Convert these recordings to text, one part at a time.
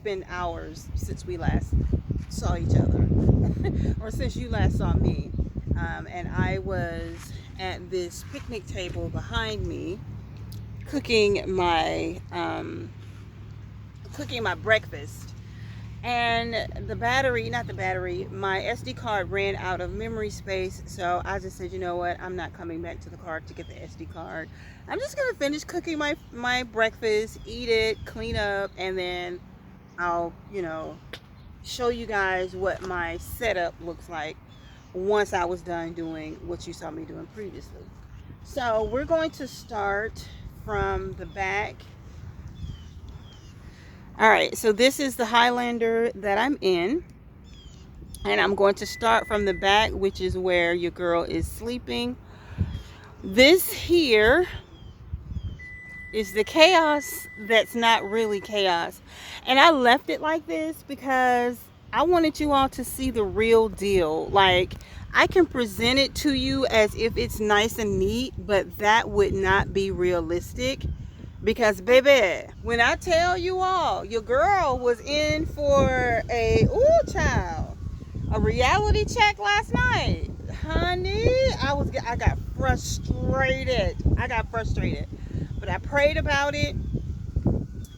been hours since we last saw each other, or since you last saw me. And I was at this picnic table behind me cooking my breakfast, and my SD card ran out of memory space. So I just said, you know what, I'm not coming back to the car to get the SD card. I'm just gonna finish cooking my breakfast, eat it, clean up, and then I'll show you guys what my setup looks like once I was done doing what you saw me doing previously. So we're going to start from the back. All right, so this is the Highlander that I'm in, and I'm going to start from the back, which is where your girl is sleeping. This here is the chaos that's not really chaos, and I left it like this because I wanted you all to see the real deal. Like, I can present it to you as if it's nice and neat, but that would not be realistic. Because, baby, when I tell you all, your girl was in for a reality check last night. Honey, I got frustrated. But I prayed about it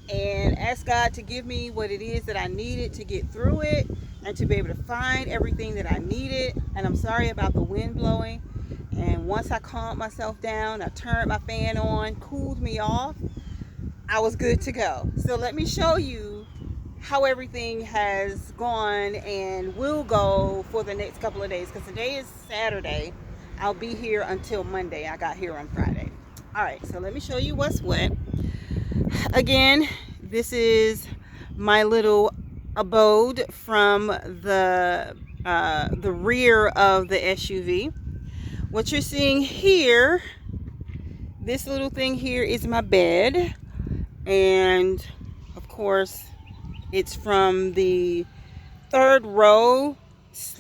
and asked God to give me what it is that I needed to get through it and to be able to find everything that I needed. And I'm sorry about the wind blowing. And once I calmed myself down, I turned my fan on, cooled me off, I was good to go. So let me show you how everything has gone and will go for the next couple of days, because today is Saturday. I'll be here until Monday. I got here on Friday. All right, so let me show you what's what. Again, this is my little abode from the rear of the SUV. What you're seeing here, this little thing here is my bed, and of course it's from the third row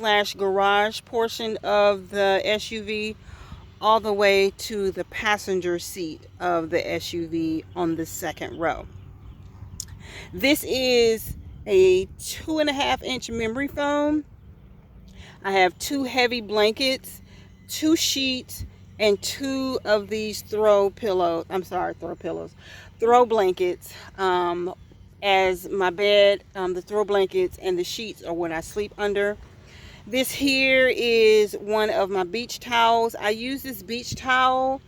/ garage portion of the SUV all the way to the passenger seat of the SUV on the second row. This is a 2.5-inch memory foam. I have 2 heavy blankets, 2 sheets, and 2 of these throw blankets as my bed. The throw blankets and the sheets are what I sleep under. This here is one of my beach towels. I use this beach towel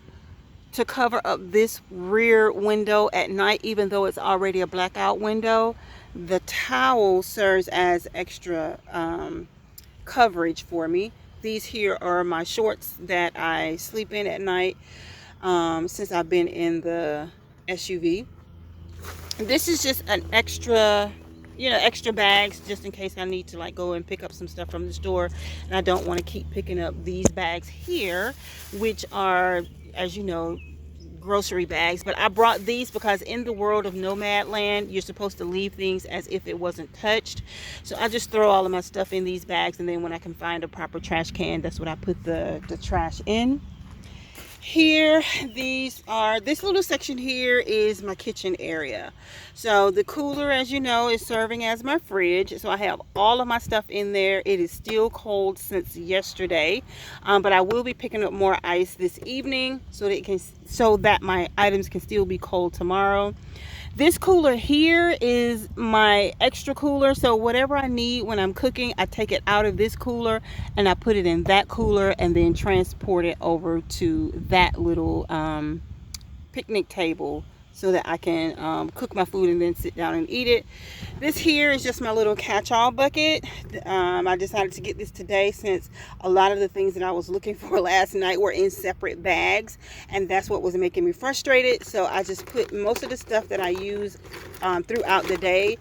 to cover up this rear window at night, even though it's already a blackout window. The towel serves as extra coverage for me. These here are my shorts that I sleep in at night since I've been in the SUV. This is just an extra bags just in case I need to like go and pick up some stuff from the store, and I don't want to keep picking up these bags here, which are, as you know, grocery bags. But I brought these because in the world of Nomad land, you're supposed to leave things as if it wasn't touched. So I just throw all of my stuff in these bags, and then when I can find a proper trash can, that's what I put the trash in. Here, this little section here is my kitchen area. So the cooler, as you know, is serving as my fridge. So I have all of my stuff in there. It is still cold since yesterday, but I will be picking up more ice this evening so that my items can still be cold tomorrow. This cooler here is my extra cooler, so whatever I need when I'm cooking, I take it out of this cooler and I put it in that cooler and then transport it over to that little picnic table so that I can cook my food and then sit down and eat it. This here is just my little catch-all bucket. I decided to get this today since a lot of the things that I was looking for last night were in separate bags, and that's what was making me frustrated. So I just put most of the stuff that I use throughout the day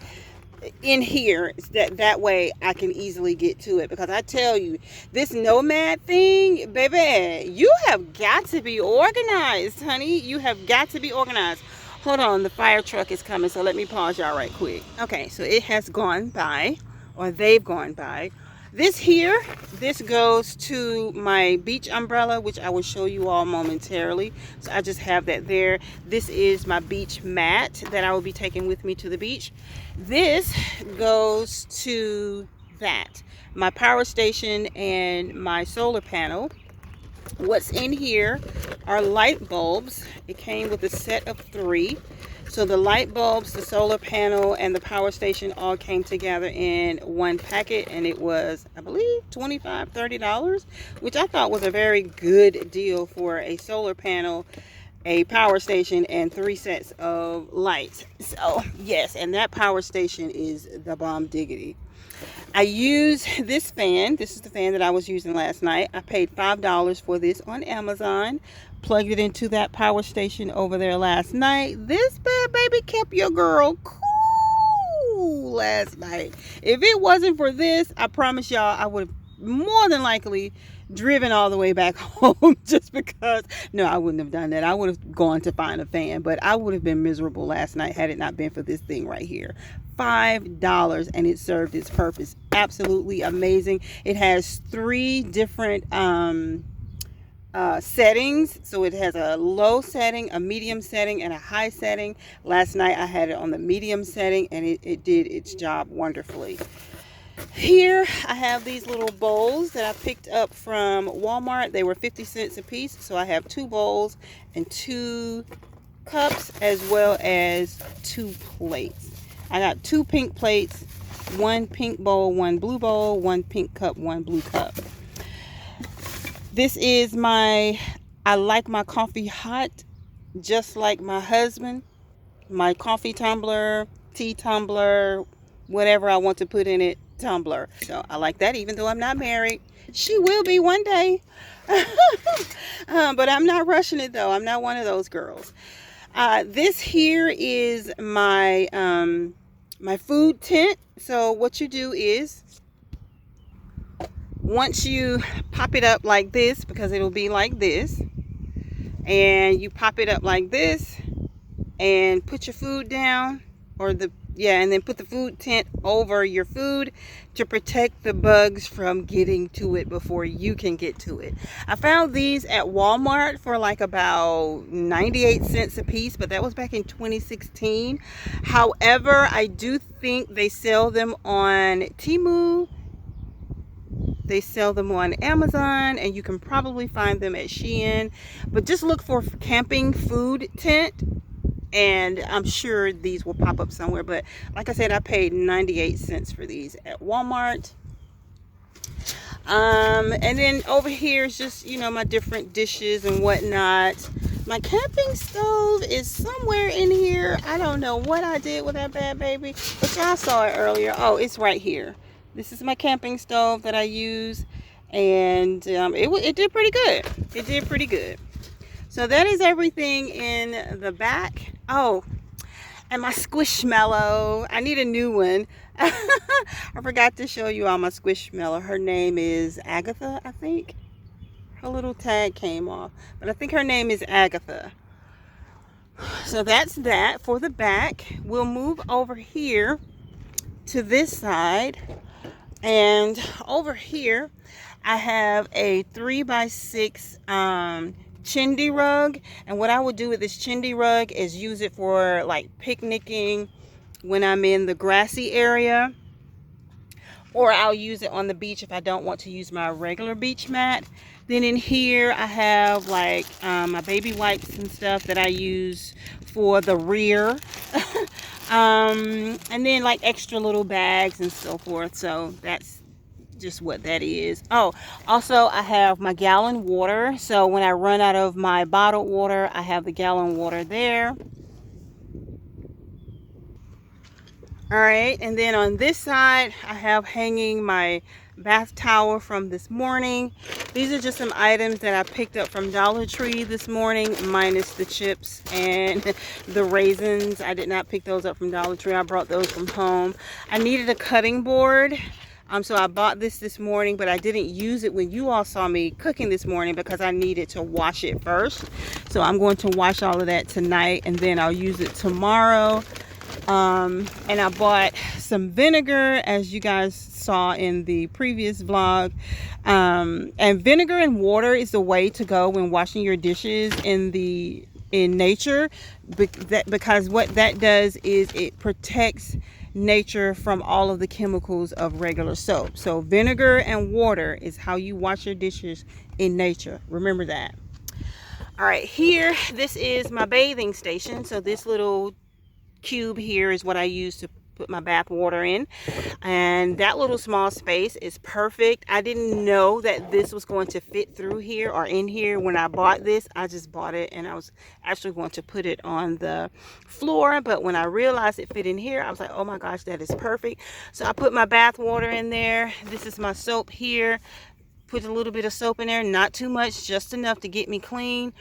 in here, that way I can easily get to it. Because I tell you, this Nomad thing, baby, you have got to be organized, honey. You have got to be organized. Hold on, the fire truck is coming, so let me pause y'all right quick. Okay, so it has gone by, or they've gone by. This goes to my beach umbrella, which I will show you all momentarily. So I just have that there. This is my beach mat that I will be taking with me to the beach. This goes to that, my power station and my solar panel. What's in here are light bulbs. It came with a set of 3. So the light bulbs, the solar panel, and the power station all came together in one packet, and it was, I believe, $25, $30, which I thought was a very good deal for a solar panel, a power station, and 3 sets of lights. So yes, and that power station is the bomb diggity. I use this fan. This is the fan that I was using last night. I paid $5 for this on Amazon. Plugged it into that power station over there last night. This bad baby kept your girl cool last night. If it wasn't for this, I promise y'all I would have more than likely driven all the way back home, just because. No, I wouldn't have done that. I would have gone to find a fan, but I would have been miserable last night had it not been for this thing right here. $5, and it served its purpose. Absolutely amazing. It has 3 different settings. So it has a low setting, a medium setting, and a high setting. Last night I had it on the medium setting, and it did its job wonderfully. Here I have these little bowls that I picked up from Walmart. They were 50 cents a piece. So I have 2 bowls and 2 cups, as well as 2 plates. I got 2 pink plates, 1 pink bowl, 1 blue bowl, 1 pink cup, 1 blue cup. This is I like my coffee hot, just like my husband. My coffee tumbler, tea tumbler, whatever I want to put in it, tumbler. So I like that, even though I'm not married. She will be one day. But I'm not rushing it though. I'm not one of those girls. This here is my my food tent. So what you do is, once you pop it up like this, because it'll be like this, and you pop it up like this and put your food down, and then put the food tent over your food to protect the bugs from getting to it before you can get to it. I found these at Walmart for like about 98 cents a piece, but that was back in 2016. However, I do think they sell them on Temu. They sell them on Amazon, and you can probably find them at Shein. But just look for camping food tent, and I'm sure these will pop up somewhere. But like I said, I paid 98 cents for these at Walmart. And then over here is just, my different dishes and whatnot. My camping stove is somewhere in here. I don't know what I did with that bad baby, but y'all saw it earlier. Oh, it's right here. This is my camping stove that I use, and it did pretty good. It did pretty good. So that is everything in the back. Oh, and my Squishmallow. I need a new one. I forgot to show you all my Squishmallow. Her name is Agatha, I think. Her little tag came off, but I think her name is Agatha. So that's that for the back. We'll move over here to this side. And over here, I have a 3x6 chindi rug. And what I would do with this chindi rug is use it for like picnicking when I'm in the grassy area. Or I'll use it on the beach if I don't want to use my regular beach mat. Then in here, I have like my baby wipes and stuff that I use for the rear. And then like extra little bags and so forth. So that's just what that is. Oh, also I have my gallon water. So when I run out of my bottled water, I have the gallon water there. All right, and then on this side, I have hanging my bath towel from this morning. These are just some items that I picked up from Dollar Tree this morning, minus the chips and the raisins. I did not pick those up from Dollar Tree. I brought those from home. I needed a cutting board, so I bought this morning, but I didn't use it when you all saw me cooking this morning because I needed to wash it first. So I'm going to wash all of that tonight, and then I'll use it tomorrow. And I bought some vinegar, as you guys saw in the previous vlog. And vinegar and water is the way to go when washing your dishes in nature, because what that does is it protects nature from all of the chemicals of regular soap. So vinegar and water is how you wash your dishes in nature. Remember that. All right, here, this is my bathing station. So this little cube here is what I use to put my bath water in, and that little small space is perfect. I didn't know that this was going to fit through here or in here when I bought this. I just bought it and I was actually going to put it on the floor, but when I realized it fit in here, I was like, oh my gosh, that is perfect. So I put my bath water in there. This is my soap here. Put a little bit of soap in there, not too much, just enough to get me clean.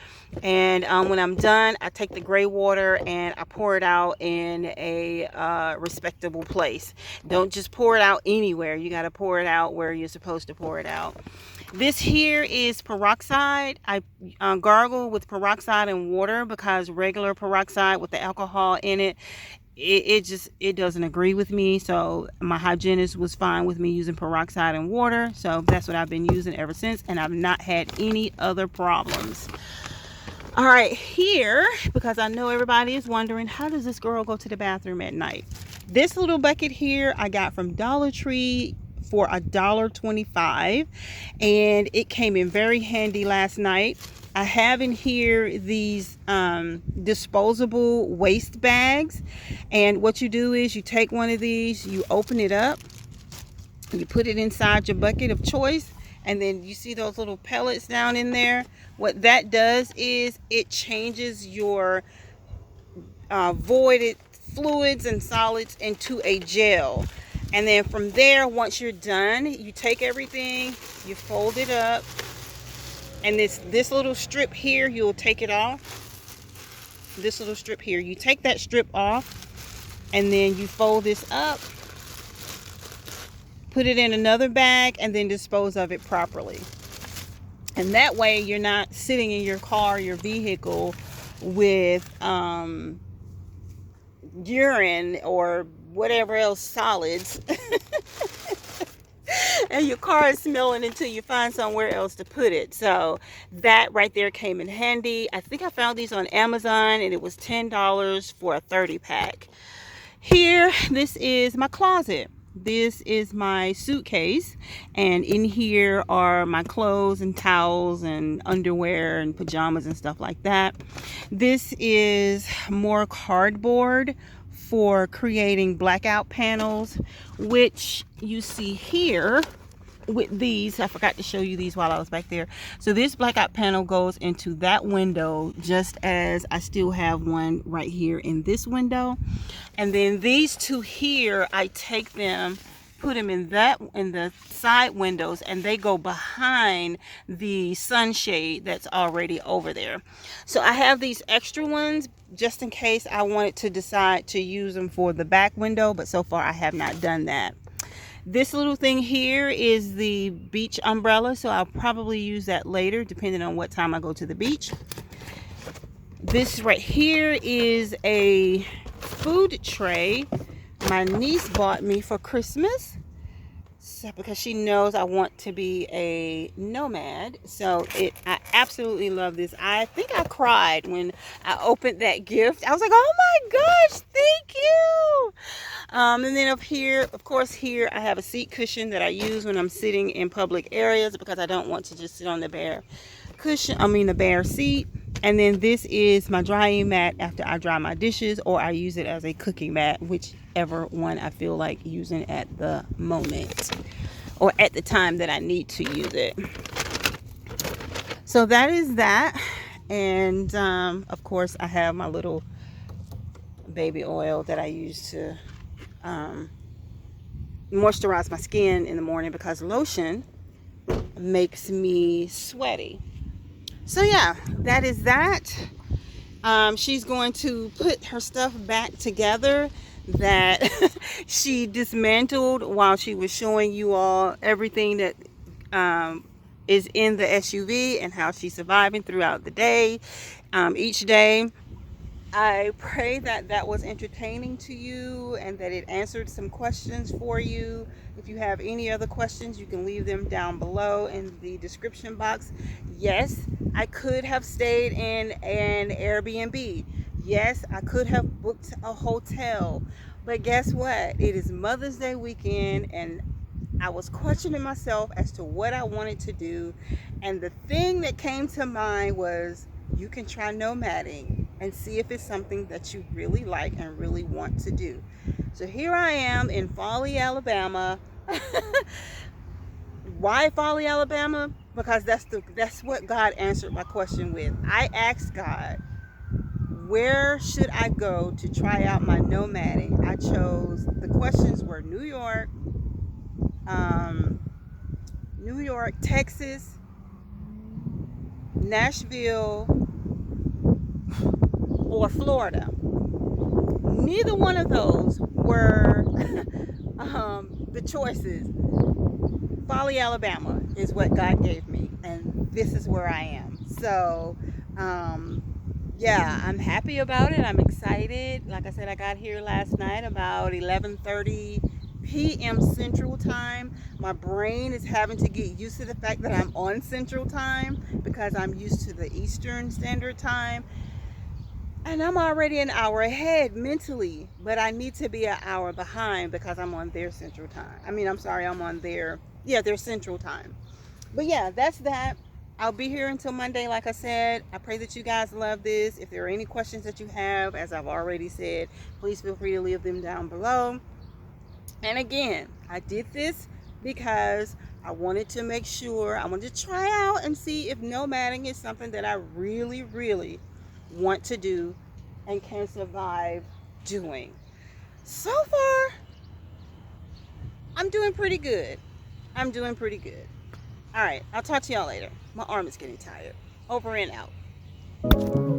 And when I'm done, I take the gray water and I pour it out in a respectable place. Don't just pour it out anywhere. You got to pour it out where you're supposed to pour it out. This here is peroxide. I gargle with peroxide and water, because regular peroxide with the alcohol in it, it doesn't agree with me. So my hygienist was fine with me using peroxide and water, so that's what I've been using ever since, and I've not had any other problems. All right, here, because I know everybody is wondering, how does this girl go to the bathroom at night? This little bucket here I got from Dollar Tree for $1.25, and it came in very handy last night. I have in here these disposable waste bags, and what you do is you take one of these, you open it up, you put it inside your bucket of choice, and then you see those little pellets down in there. What that does is it changes your voided fluids and solids into a gel. And then from there, once you're done, you take everything, you fold it up, and this little strip here, you'll take it off. This little strip here, you take that strip off, and then you fold this up, put it in another bag, and then dispose of it properly. And that way you're not sitting in your car, your vehicle, with urine or whatever else solids and your car is smelling until you find somewhere else to put it. So that right there came in handy. I think I found these on Amazon, and it was $10 for a 30 pack. Here, this is my closet. This is my suitcase, and in here are my clothes and towels and underwear and pajamas and stuff like that. This is more cardboard for creating blackout panels, which you see here with these. I forgot to show you these while I was back there. So this blackout panel goes into that window, just as I still have one right here in this window. And then these two here, I take them, put them in the side windows, and they go behind the sunshade that's already over there. So I have these extra ones just in case I wanted to decide to use them for the back window, but so far I have not done that. This little thing here is the beach umbrella, so I'll probably use that later depending on what time I go to the beach. This right here is a food tray my niece bought me for Christmas, because she knows I want to be a nomad. So I absolutely love this. I think I cried when I opened that gift. I was like, oh my gosh, thank you. And then up here, of course, here I have a seat cushion that I use when I'm sitting in public areas, because I don't want to just sit on the bare the bare seat. And then this is my drying mat after I dry my dishes, or I use it as a cooking mat, whichever one I feel like using at the moment, or at the time that I need to use it. So that is that. And of course I have my little baby oil that I use to moisturize my skin in the morning, because lotion makes me sweaty. So yeah, that is that. She's going to put her stuff back together that she dismantled while she was showing you all everything that is in the SUV, and how she's surviving throughout the day, each day. I pray that that was entertaining to you and that it answered some questions for you. If you have any other questions, you can leave them down below in the description box. Yes, I could have stayed in an Airbnb. Yes, I could have booked a hotel. But guess what? It is Mother's Day weekend, and I was questioning myself as to what I wanted to do. And the thing that came to mind was, you can try nomading and see if it's something that you really like and really want to do. So here I am in Foley, Alabama. Why Foley, Alabama? Because that's what God answered my question with. I asked God, where should I go to try out my nomading? I chose, the questions were um, New York, Texas, Nashville, or Florida. Neither one of those were the choices. Foley, Alabama is what God gave me, and this is where I am. So, yeah, I'm happy about it. I'm excited. Like I said, I got here last night about 11:30 p.m. Central Time. My brain is having to get used to the fact that I'm on Central Time because I'm used to the Eastern Standard Time. And I'm already an hour ahead mentally, but I need to be an hour behind because I'm on their Central Time. I mean, I'm sorry, I'm on their Central Time. But yeah, that's that. I'll be here until Monday, like I said. I pray that you guys love this. If there are any questions that you have, as I've already said, please feel free to leave them down below. And again, I did this because I wanted to make sure, I wanted to try out and see if nomading is something that I really, really want to do and can survive doing. So far, I'm doing pretty good. I'm doing pretty good. All right, I'll talk to y'all later. My arm is getting tired. Over and out.